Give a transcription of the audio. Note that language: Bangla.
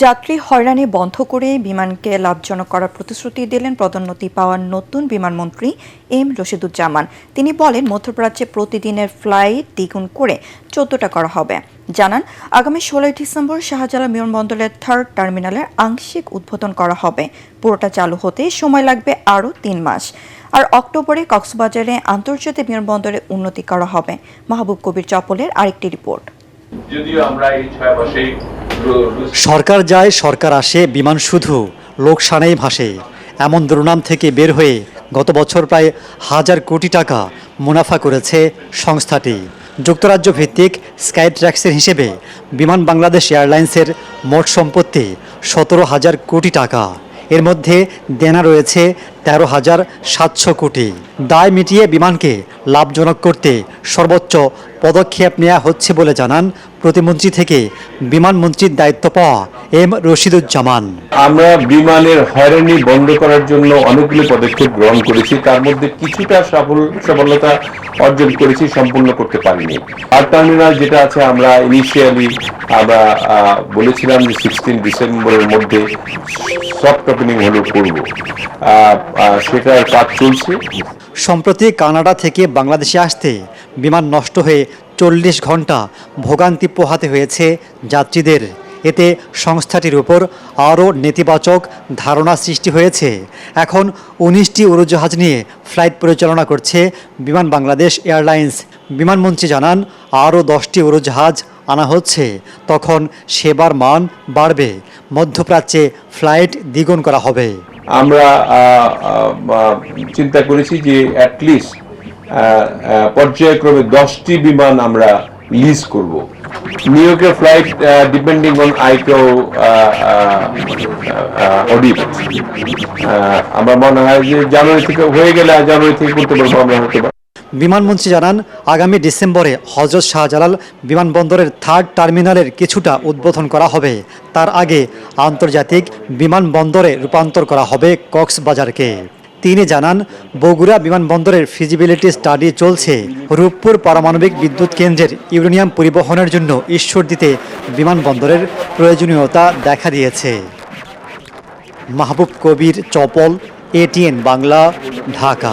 যাত্রী হয়রানি বন্ধ করে বিমানকে লাভজনক করার প্রতিশ্রুতি দিলেন পদোন্নতি পাওয়া নতুন বিমানমন্ত্রী এম রশিদুজ্জামান। তিনি বলেন, মধ্যপ্রাচ্যে প্রতিদিনের ফ্লাইট দ্বিগুণ করে 14টা করা হবে। জানান, আগামী 16 ডিসেম্বর শাহজালাল বিমানবন্দরের 3rd টার্মিনালের আংশিক উদ্বোধন করা হবে। পুরোটা চালু হতে সময় লাগবে আরও 3 মাস। আর অক্টোবরে কক্সবাজারে আন্তর্জাতিক বিমানবন্দরে উন্নতি করা হবে। মাহবুব কবির চপলের আরেকটি রিপোর্ট। যদিও আমরা এই 6 মাসেই সরকার যায় সরকার আসে, বিমান শুধু লোকসানেই ভাসে, এমন দুর্নাম থেকে বের হয়ে গত বছর প্রায় 1000 কোটি টাকা মুনাফা করেছে সংস্থাটি। যুক্তরাজ্য ভিত্তিক স্কাইট্র্যাক্সের হিসেবে বিমান বাংলাদেশ এয়ারলাইন্সের মোট সম্পত্তি 17,000 কোটি টাকা। এর মধ্যে দেনা রয়েছে 13,700 কোটি। দায় মিটিয়ে বিমানকে লাভজনক করতে সর্বোচ্চ পদক্ষেপ নেওয়া হচ্ছে বলে জানান প্রতিমন্ত্রী থেকে বিমানমন্ত্রীর দায়িত্ব পাওয়া এম রশিদুজ্জামান। আমরা বিমানের হয়রানি বন্ধ করার জন্য অনেকগুলো পদক্ষেপ গ্রহণ করেছি। তার মধ্যে কিছুটা সফলতা অর্জন করেছি, সম্পূর্ণ করতে পারিনি। আর টার্মিনাল যেটা আছে, আমরা ইনিশিয়ালি আমরা বলেছিলাম যে 16 ডিসেম্বরের মধ্যে সফট ওপেনিং হলো করব, সেটার কাজ চলছে। সম্প্রতি কানাডা থেকে বাংলাদেশে আসতে বিমান নষ্ট হয়ে 40 ঘন্টা ভোগান্তি পোহাতে হয়েছে যাত্রীদের। এতে সংস্থাটির উপর আরও নেতিবাচক ধারণা সৃষ্টি হয়েছে। এখন 19টি উড়োজাহাজ নিয়ে ফ্লাইট পরিচালনা করছে বিমান বাংলাদেশ এয়ারলাইন্স। বিমানমন্ত্রী জানান, আরও 10টি উড়োজাহাজ আনা হচ্ছে, তখন সেবার মান বাড়বে। মধ্যপ্রাচ্যে ফ্লাইট দ্বিগুণ করা হবে। আমরা চিন্তা করেছি যে অ্যাটলিস্ট পর্যায়ক্রমে 10টি বিমান আমরা লিজ করব। নিউ ইয়র্কের ফ্লাইট ডিপেন্ডিং অন আইকেও অডিট, আমার মনে হয় যে জানুয়ারি থেকে হয়ে গেলে জানুয়ারি থেকে করতে পারবো আমরা হতে পারি। বিমানমন্ত্রী জানান, আগামী ডিসেম্বরে হযরত শাহজালাল বিমানবন্দরের 3rd টার্মিনালের কিছুটা উদ্বোধন করা হবে। তার আগে আন্তর্জাতিক বিমানবন্দরে রূপান্তর করা হবে কক্সবাজারকে। তিনি জানান, বগুড়া বিমানবন্দরের ফিজিবিলিটি স্টাডি চলছে। রূপপুর পারমাণবিক বিদ্যুৎ কেন্দ্রের ইউরেনিয়াম পরিবহনের জন্য ঈশ্বরদীতে বিমানবন্দরের প্রয়োজনীয়তা দেখা দিয়েছে। মাহবুব কবির চপল, ATN বাংলা, ঢাকা।